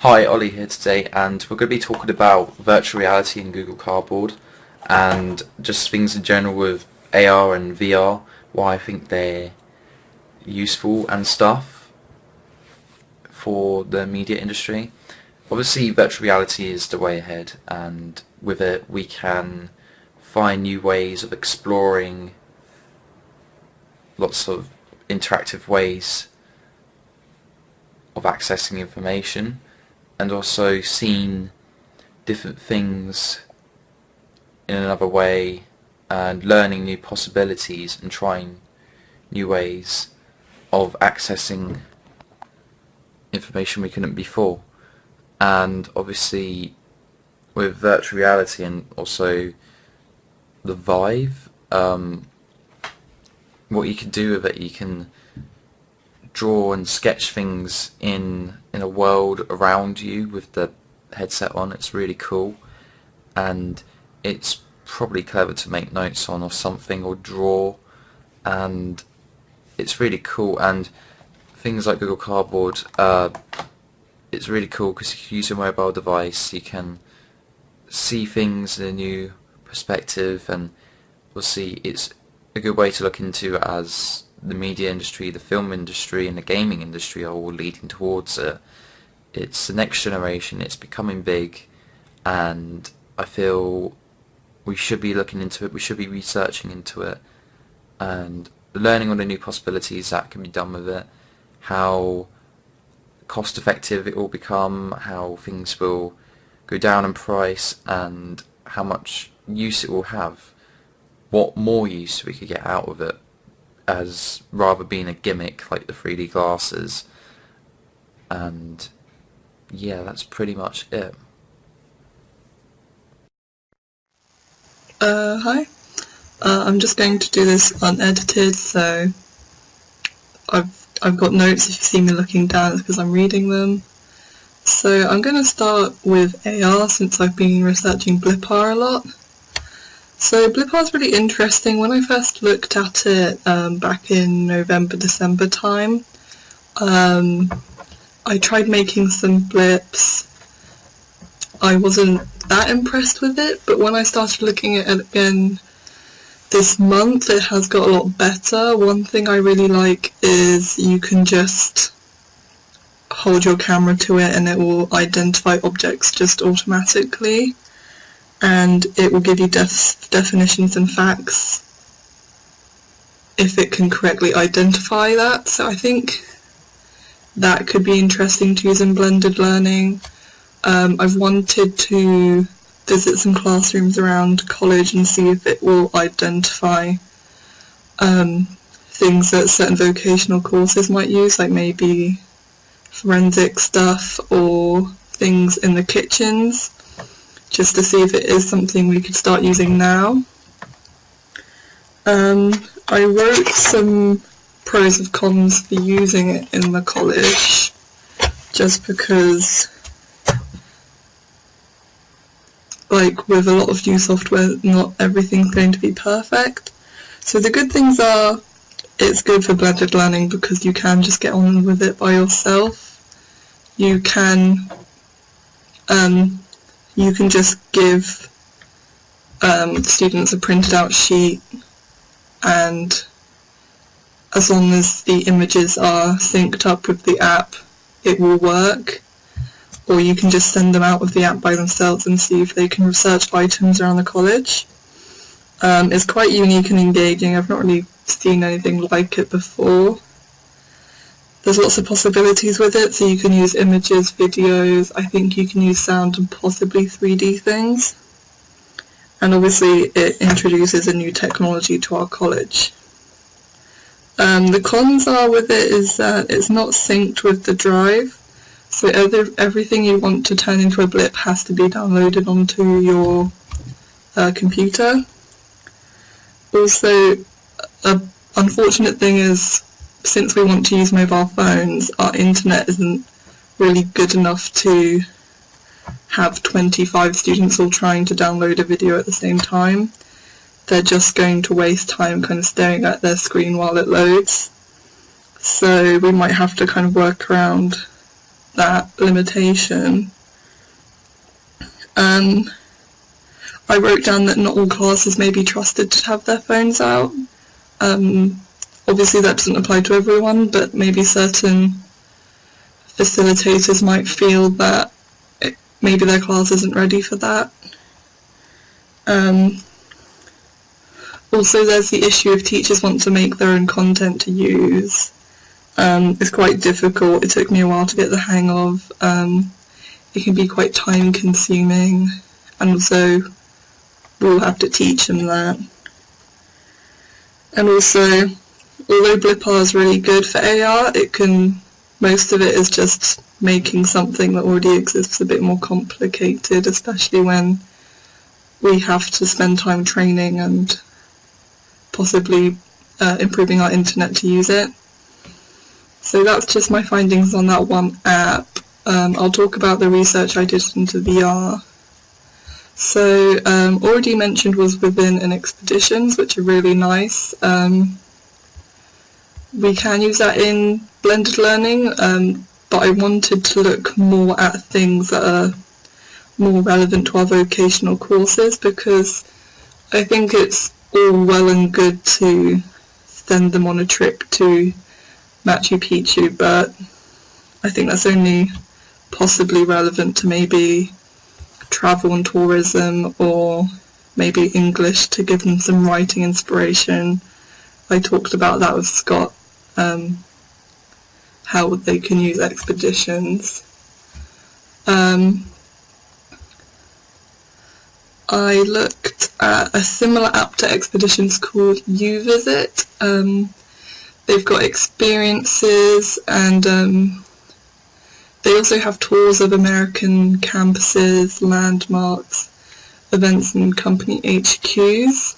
Hi, Ollie here today, and we're going to be talking about virtual reality and Google Cardboard, and just things in general with AR and VR, why I think they're useful and stuff for the media industry. Obviously, virtual reality is the way ahead, and with it we can find new ways of exploring lots of interactive ways of accessing information, and also seeing different things in another way and learning new possibilities and trying new ways of accessing information we couldn't before. And obviously with virtual reality and also the Vive, what you can do with it, you can draw and sketch things in a world around you with the headset on. It's really cool, and it's probably clever to make notes on or something, or draw, and it's really cool. And things like Google Cardboard, it's really cool because if you use your mobile device you can see things in a new perspective, and we'll see it's a good way to look into as the media industry, the film industry and the gaming industry are all leading towards it. It's the next generation, it's becoming big, and I feel we should be looking into it, we should be researching into it and learning all the new possibilities that can be done with it, how cost effective it will become, how things will go down in price, and how much use it will have, what more use we could get out of it, as rather being a gimmick like the 3D glasses. And yeah, that's pretty much it. Hi. I'm just going to do this unedited, so I've got notes. If you see me looking down, it's because I'm reading them. So I'm going to start with AR since I've been researching BlipR a lot. So BlipR is really interesting. When I first looked at it back in November, December time, I tried making some blips. I wasn't that impressed with it, but when I started looking at it again this month, it has got a lot better. One thing I really like is you can just hold your camera to it and it will identify objects just automatically, and it will give you definitions and facts if it can correctly identify that. So I think that could be interesting to use in blended learning. I've wanted to visit some classrooms around college and see if it will identify things that certain vocational courses might use, like maybe forensic stuff or things in the kitchens, just to see if it is something we could start using now. I wrote some pros and cons for using it in the college, just because, like with a lot of new software, not everything's going to be perfect. So the good things are, it's good for blended learning because you can just get on with it by yourself. You can just give students a printed out sheet, and as long as the images are synced up with the app, it will work. Or you can just send them out with the app by themselves and see if they can research items around the college. It's quite unique and engaging. I've not really seen anything like it before. There's lots of possibilities with it, so you can use images, videos, I think you can use sound and possibly 3D things. And obviously it introduces a new technology to our college. The cons are with it is that it's not synced with the drive, so everything you want to turn into a blip has to be downloaded onto your computer. Also, an unfortunate thing is, since we want to use mobile phones, our internet isn't really good enough to have 25 students all trying to download a video at the same time. They're just going to waste time kind of staring at their screen while it loads. So we might have to kind of work around that limitation. I wrote down that not all classes may be trusted to have their phones out. Obviously that doesn't apply to everyone, but maybe certain facilitators might feel that maybe their class isn't ready for that. Also, there's the issue if teachers want to make their own content to use. It's quite difficult. It took me a while to get the hang of. It can be quite time consuming, and also we'll have to teach them that. And also, although Blipar is really good for AR, most of it is just making something that already exists a bit more complicated, especially when we have to spend time training and possibly improving our internet to use it. So that's just my findings on that one app. I'll talk about the research I did into VR. So already mentioned was Within and Expeditions, which are really nice. We can use that in blended learning, but I wanted to look more at things that are more relevant to our vocational courses, because I think it's all well and good to send them on a trip to Machu Picchu, but I think that's only possibly relevant to maybe travel and tourism, or maybe English to give them some writing inspiration. I talked about that with Scott, how they can use expeditions. I looked at a similar app to expeditions called UVisit. They've got experiences, and they also have tours of American campuses, landmarks, events and company HQs.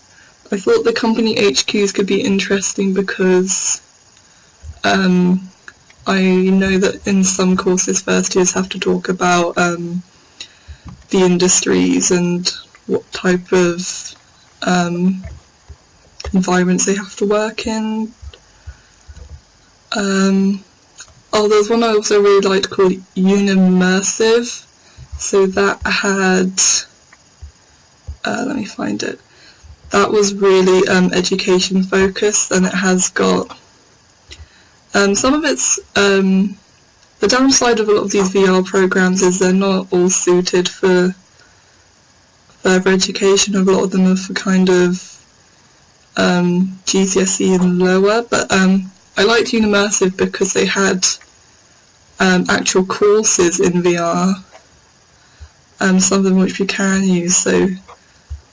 I thought the company HQs could be interesting because I know that in some courses first years have to talk about the industries and what type of environments they have to work in. There's one I also really liked called Unimmersive. So that had, let me find it. That was really education focused, and it has got some of its, the downside of a lot of these VR programs is they're not all suited for further education. A lot of them are for kind of GCSE and lower, but I liked Unimmersive because they had actual courses in VR, some of them which we can use, so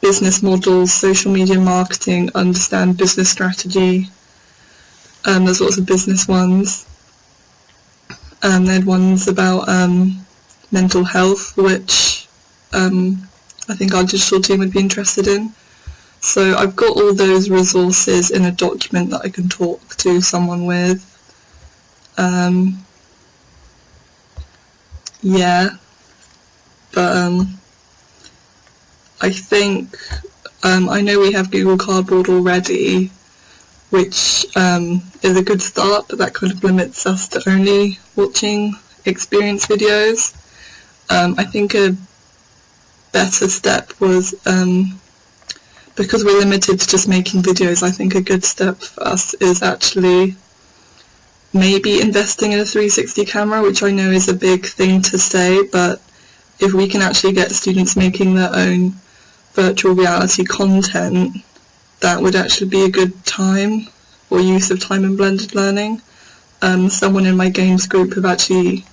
business models, social media marketing, understand business strategy. There's lots of business ones. They had ones about mental health, which I think our digital team would be interested in. So I've got all those resources in a document that I can talk to someone with. Yeah, but I think I know we have Google Cardboard already, which is a good start, but that kind of limits us to only watching experience videos. I think a better step was, because we're limited to just making videos, I think a good step for us is actually maybe investing in a 360 camera, which I know is a big thing to say, but if we can actually get students making their own virtual reality content, that would actually be a good time or use of time in blended learning. Someone in my games group have actually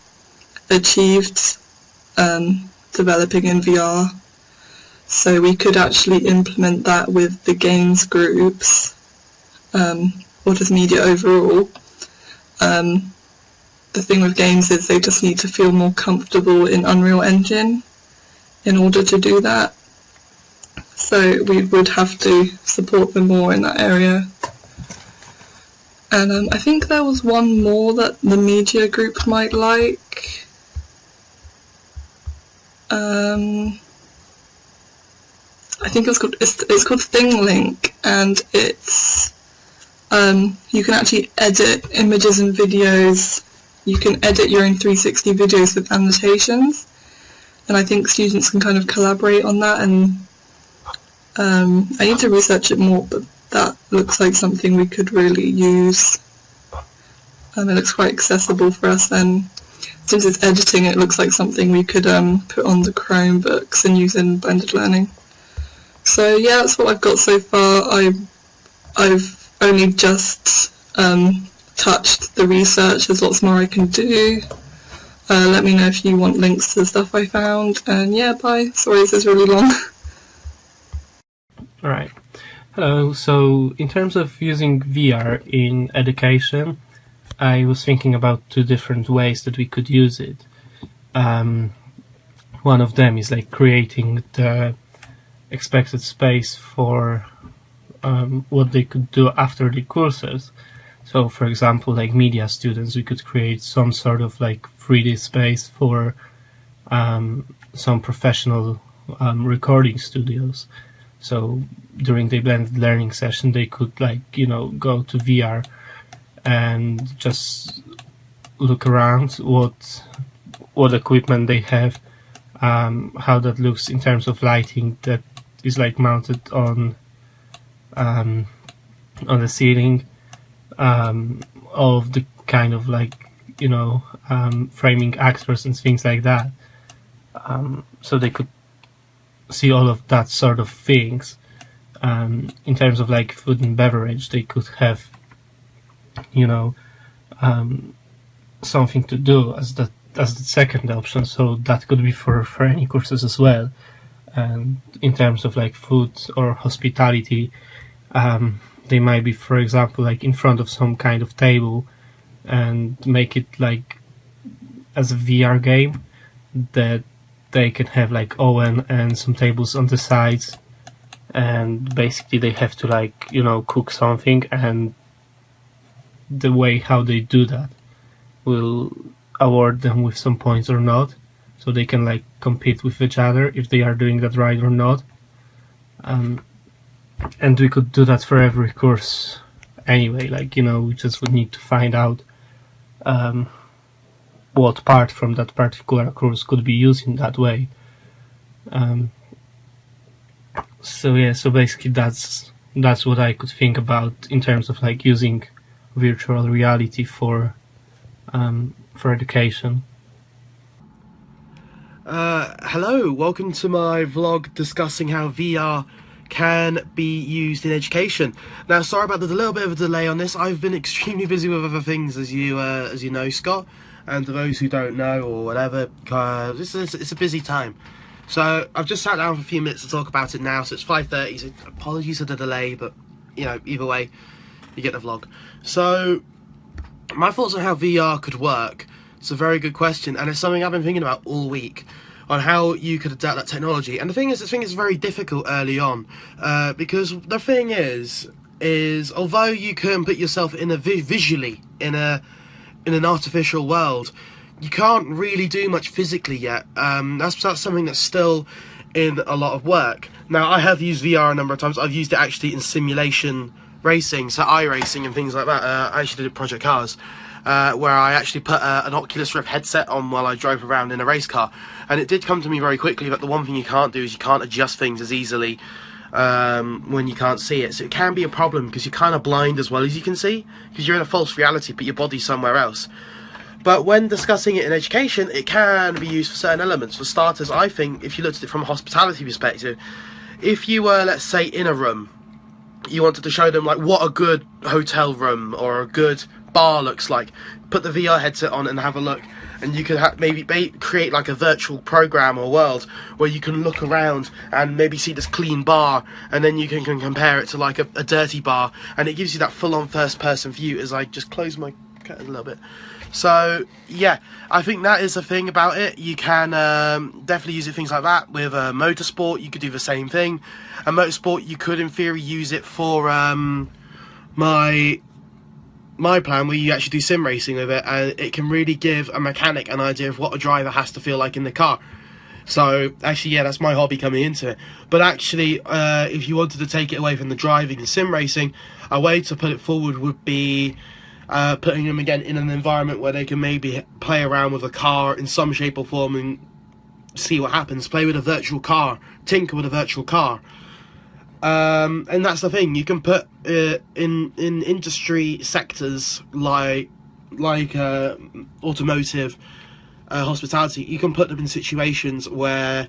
achieved developing in VR, so we could actually implement that with the games groups, or just media overall. The thing with games is they just need to feel more comfortable in Unreal Engine in order to do that, so we would have to support them more in that area. And I think there was one more that the media group might like. I think it's called ThingLink, and it's you can actually edit images and videos you can edit your own 360 videos with annotations, and I think students can kind of collaborate on that, and I need to research it more, but that looks like something we could really use. It looks quite accessible for us, and since it's editing, it looks like something we could put on the Chromebooks and use in blended learning. So yeah, that's what I've got so far. I've only just touched the research. There's lots more I can do. Let me know if you want links to the stuff I found. And yeah, bye. Sorry this is really long. Alright. Hello. So in terms of using VR in education, I was thinking about two different ways that we could use it. One of them is like creating the expected space for what they could do after the courses. So for example, like media students, we could create some sort of like 3D space for some professional recording studios. So during the blended learning session, they could like, go to VR and just look around what equipment they have, how that looks in terms of lighting that is like mounted on the ceiling, of the kind of like framing actors and things like that. So they could see all of that sort of things. In terms of like food and beverage, they could have something to do as the second option. So that could be for any courses as well. And in terms of like food or hospitality, they might be, for example, like in front of some kind of table and make it like as a VR game that they can have like oven and some tables on the sides, and basically they have to like cook something, and the way how they do that will award them with some points or not, so they can like compete with each other if they are doing that right or not. And we could do that for every course anyway, like we just would need to find out what part from that particular course could be used in that way. So yeah, so basically that's what I could think about in terms of like using virtual reality for education. Hello, welcome to my vlog discussing how VR can be used in education. Now, sorry about the little bit of a delay on this. I've been extremely busy with other things, as you know, Scott. And to those who don't know or whatever, it's a busy time. So I've just sat down for a few minutes to talk about it now. So it's 5:30. So apologies for the delay, but either way, you get the vlog. So my thoughts on how VR could work. It's a very good question, and it's something I've been thinking about all week, on how you could adapt that technology. And the thing is very difficult early on, because the thing is although you can put yourself in a visually in an artificial world, you can't really do much physically yet. That's something that's still in a lot of work. Now, I have used VR a number of times. I've used it actually in simulation racing, so iRacing and things like that. I actually did it Project Cars, where I actually put an Oculus Rift headset on while I drove around in a race car. And it did come to me very quickly, but the one thing you can't do is you can't adjust things as easily when you can't see it. So it can be a problem because you're kind of blind as well as you can see, because you're in a false reality but your body's somewhere else. But when discussing it in education, it can be used for certain elements. For starters, I think if you looked at it from a hospitality perspective, if you were, let's say, in a room, you wanted to show them like what a good hotel room or a good bar looks like, put the VR headset on and have a look. And you could maybe create like a virtual program or world where you can look around and maybe see this clean bar, and then you can compare it to like a dirty bar, and it gives you that full-on first-person view. As I just close my curtain a little bit. So yeah, I think that is the thing about it. You can definitely use it things like that. With motorsport, you could do the same thing. And motorsport, you could in theory use it for my plan, where you actually do sim racing with it, and it can really give a mechanic an idea of what a driver has to feel like in the car. So actually, yeah, that's my hobby coming into it. But actually, if you wanted to take it away from the driving and sim racing, a way to put it forward would be putting them again in an environment where they can maybe play around with a car in some shape or form and see what happens. Play with a virtual car, tinker with a virtual car. And that's the thing. You can put in industry sectors like automotive, hospitality. You can put them in situations where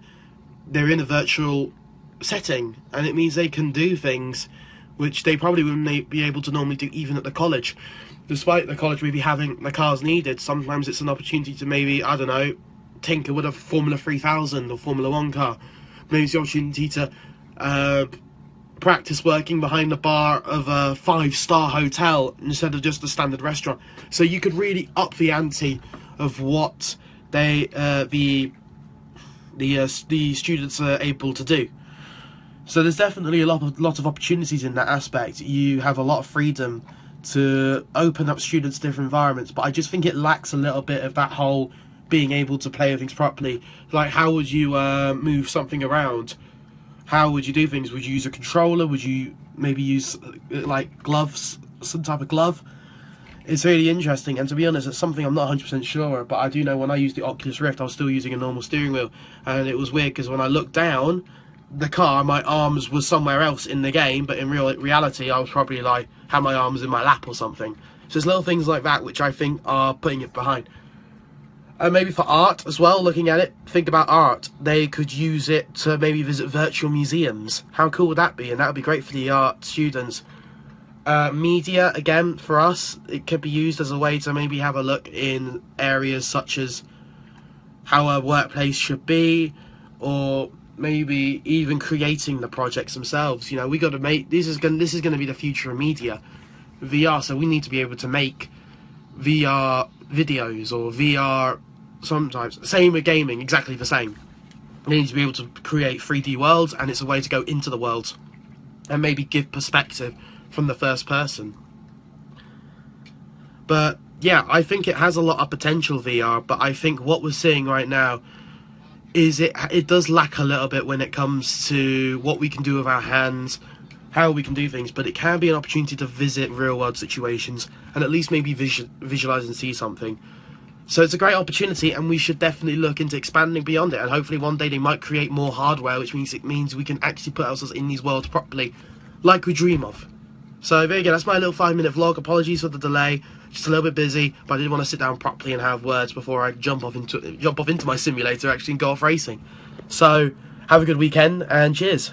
they're in a virtual setting, and it means they can do things which they probably wouldn't be able to normally do even at the college. Despite the college maybe having the cars needed, sometimes it's an opportunity to maybe, I don't know, tinker with a Formula 3000 or Formula 1 car. Maybe it's the opportunity to practice working behind the bar of a 5-star hotel instead of just a standard restaurant. So you could really up the ante of what the students are able to do. So there's definitely a lot of opportunities in that aspect. You have a lot of freedom to open up students to different environments, but I just think it lacks a little bit of that whole being able to play things properly. Like, how would you move something around? How would you do things? Would you use a controller? Would you maybe use like gloves, some type of glove? It's really interesting, and to be honest, it's something I'm not 100% sure, but I do know when I used the Oculus Rift, I was still using a normal steering wheel, and it was weird because when I looked down the car, my arms were somewhere else in the game, but in reality, I was probably like, had my arms in my lap or something. So there's little things like that which I think are putting it behind. And maybe for art as well, looking at it, think about art. They could use it to maybe visit virtual museums. How cool would that be? And that would be great for the art students. Media, again, for us, it could be used as a way to maybe have a look in areas such as how a workplace should be, or maybe even creating the projects themselves. You know, we got to make this is going to be the future of media, VR. So we need to be able to make VR videos or VR sometimes. Same with gaming, exactly the same. They need to be able to create 3D worlds, and it's a way to go into the worlds and maybe give perspective from the first person. But yeah, I think it has a lot of potential, VR, but I think what we're seeing right now is it does lack a little bit when it comes to what we can do with our hands, how we can do things, but it can be an opportunity to visit real world situations and at least maybe visualize and see something. So it's a great opportunity, and we should definitely look into expanding beyond it, and hopefully one day they might create more hardware, which means we can actually put ourselves in these worlds properly, like we dream of. So there you go, that's my little 5-minute vlog. Apologies for the delay, just a little bit busy, but I did want to sit down properly and have words before I jump off into my simulator actually and go off racing. So have a good weekend and cheers.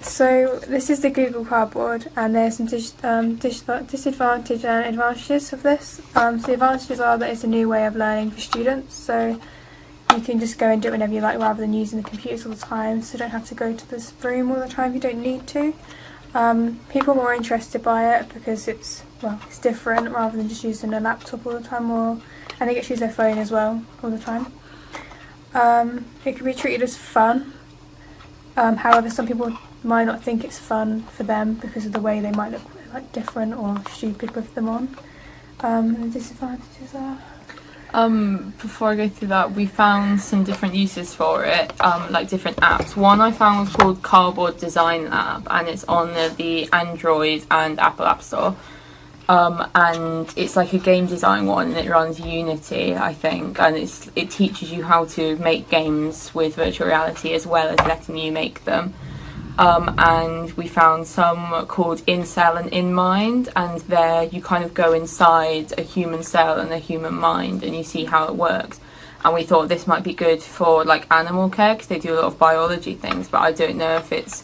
So this is the Google Cardboard, and there's some disadvantages and advantages of this. So the advantages are that it's a new way of learning for students, so you can just go and do it whenever you like rather than using the computers all the time, so you don't have to go to this room all the time if you don't need to. People are more interested by it because it's different rather than just using a laptop all the time, and they get to use their phone as well all the time. It can be treated as fun, however some people might not think it's fun for them because of the way they might look like different or stupid with them on. The disadvantages are... Before I go through that, we found some different uses for it, like different apps. One I found was called Cardboard Design Lab, and it's on the Android and Apple App Store. And it's like a game design one, and it runs Unity, I think, and it teaches you how to make games with virtual reality as well as letting you make them. And we found some called InCell and InMind, and there you kind of go inside a human cell and a human mind and you see how it works. And we thought this might be good for like animal care because they do a lot of biology things, but I don't know if it's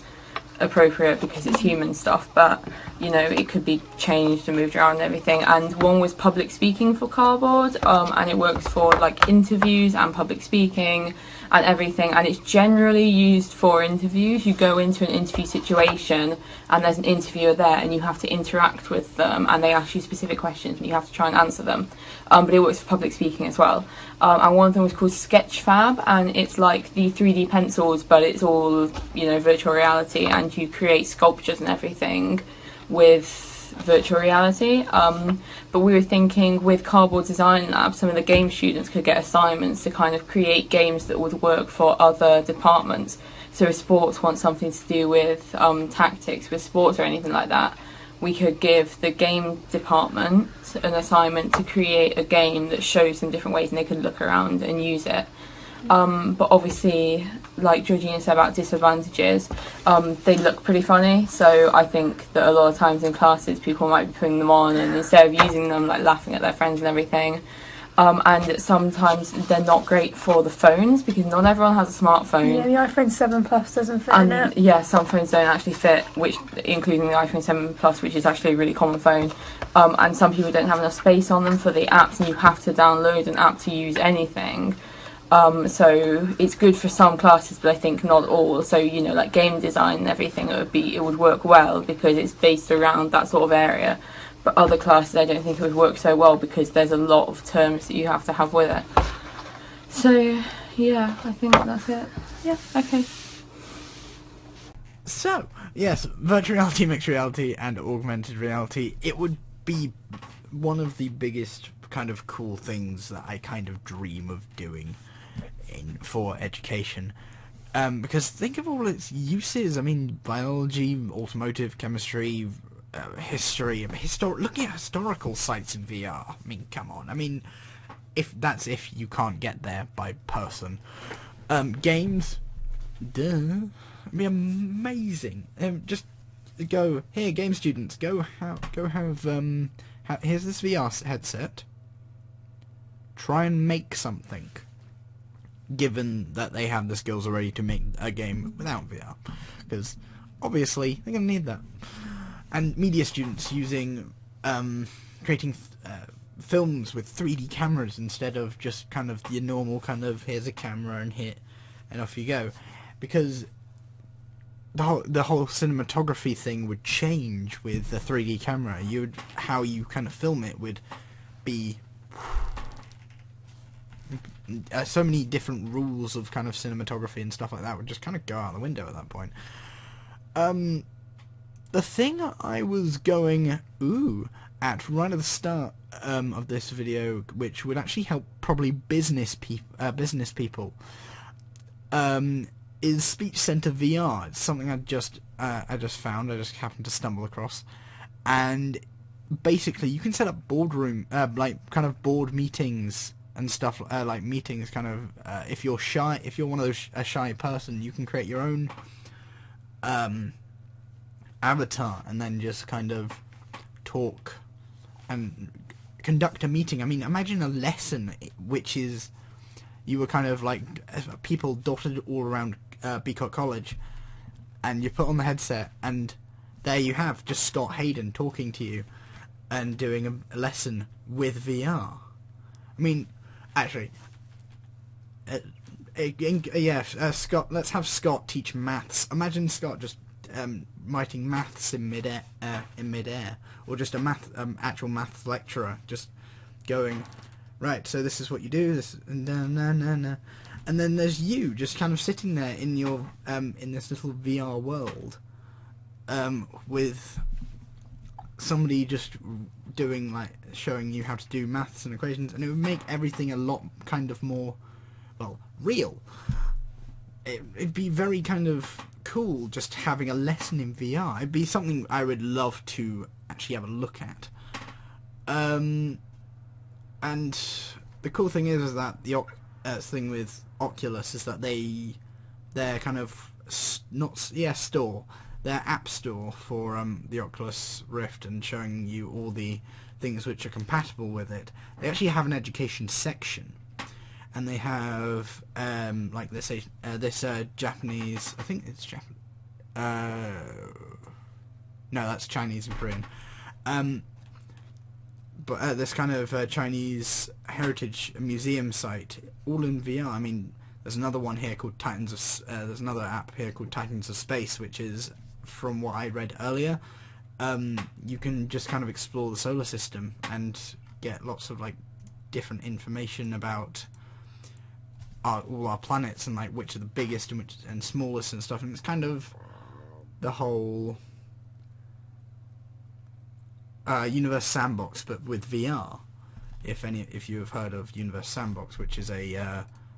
appropriate because it's human stuff, but you know, it could be changed and moved around and everything. And one was public speaking for Cardboard, and it works for like interviews and public speaking and everything, and it's generally used for interviews. You go into an interview situation and there's an interviewer there and you have to interact with them and they ask you specific questions and you have to try and answer them, but it works for public speaking as well. And one of them was called Sketchfab, and it's like the 3D pencils, but it's all, you know, virtual reality, and you create sculptures and everything with virtual reality. But we were thinking with Cardboard Design Lab, some of the game students could get assignments to kind of create games that would work for other departments. So if sports want something to do with tactics with sports or anything like that, we could give the game department an assignment to create a game that shows them different ways and they could look around and use it. But obviously, like Georgina said about disadvantages, they look pretty funny, so I think that a lot of times in classes people might be putting them on and instead of using them, like laughing at their friends and everything. And sometimes they're not great for the phones because not everyone has a smartphone. Yeah, the iPhone 7 Plus doesn't fit in it. Yeah, some phones don't actually fit, which including the iPhone 7 Plus, which is actually a really common phone. And some people don't have enough space on them for the apps, and you have to download an app to use anything. So it's good for some classes, but I think not all. So, you know, like game design and everything, it would work well because it's based around that sort of area. But other classes, I don't think it would work so well because there's a lot of terms that you have to have with it. So, yeah, I think that's it. Yeah, okay. So, yes, virtual reality, mixed reality, and augmented reality, it would be one of the biggest kind of cool things that I kind of dream of doing for education. Because think of all its uses. I mean, biology, automotive, chemistry, history, looking at historical sites in VR. I mean, come on. I mean, if you can't get there by person. Games, duh, it'd be amazing. Just go here, game students. Go have here's this VR headset. Try and make something. Given that they have the skills already to make a game without VR, because obviously they're gonna need that. And media students using creating films with 3D cameras instead of just kind of your normal kind of here's a camera and hit and off you go, because the whole cinematography thing would change with the 3D camera. How you kind of film it would be so many different rules of kind of cinematography and stuff like that would just kind of go out the window at that point. The thing I was going at right at the start of this video, which would actually help probably business people, is Speech Center VR. It's something I just found. I just happened to stumble across, and basically you can set up boardroom, like kind of board meetings and stuff, like meetings kind of, if you're one of those, a shy person, you can create your own avatar and then just kind of talk and conduct a meeting. I mean, imagine a lesson which is, you were kind of like people dotted all around BCoT College, and you put on the headset and there you have just Scott Hayden talking to you and doing a lesson with VR. I mean, actually, Scott. Let's have Scott teach maths. Imagine Scott just writing maths in midair, or just a actual maths lecturer just going, right. So this is what you do. This and then there's you just kind of sitting there in your in this little VR world, with somebody just doing, like, showing you how to do maths and equations, and it would make everything a lot kind of more, well, real. It'd be very kind of cool just having a lesson in VR. It'd be something I would love to actually have a look at. And the cool thing is that the thing with Oculus is that they're kind of store. Their app store for the Oculus Rift, and showing you all the things which are compatible with it. They actually have an education section, and they have like this Japanese. I think it's Japanese. No, that's Chinese and Korean. But this kind of Chinese heritage museum site, all in VR. I mean, there's another one here called there's another app here called Titans of Space, which is, from what I read earlier, you can just kind of explore the solar system and get lots of, like, different information about all our planets, and like which are the biggest and smallest and stuff. And it's kind of the whole Universe Sandbox, but with VR. If you have heard of Universe Sandbox, which is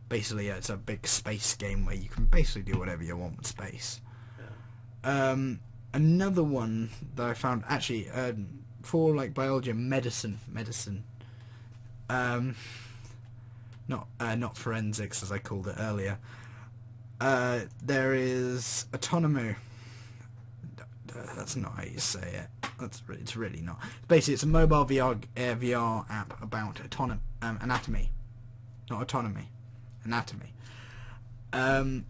basically it's a big space game where you can basically do whatever you want with space. And Another one that I found, actually, for like biology and medicine, not forensics as I called it earlier. There is autonomy. That's not how you say it. It's really not. Basically, it's a mobile VR app about anatomy, not autonomy, anatomy. And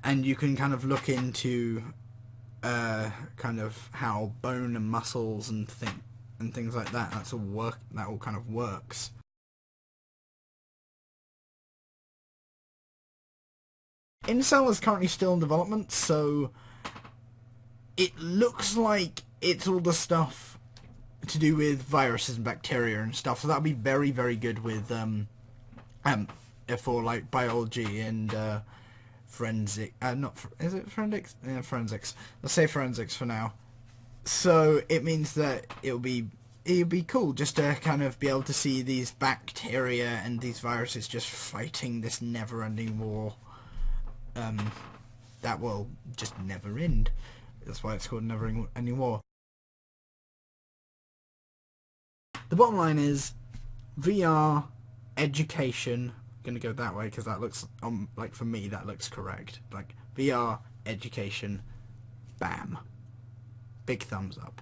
you can kind of look into kind of how bone and muscles and things like that. That all kind of works. Incel is currently still in development, so it looks like it's all the stuff to do with viruses and bacteria and stuff. So that'll be very, very good with for like biology and forensic. Is it forensics? Yeah, forensics. Let's say forensics for now. So it means that it'll be cool just to kind of be able to see these bacteria and these viruses just fighting this never-ending war. That will just never end. That's why it's called Never Ending War. The bottom line is VR education. I'm gonna go that way because that looks like, for me, that looks correct. Like VR education, bam, big thumbs up.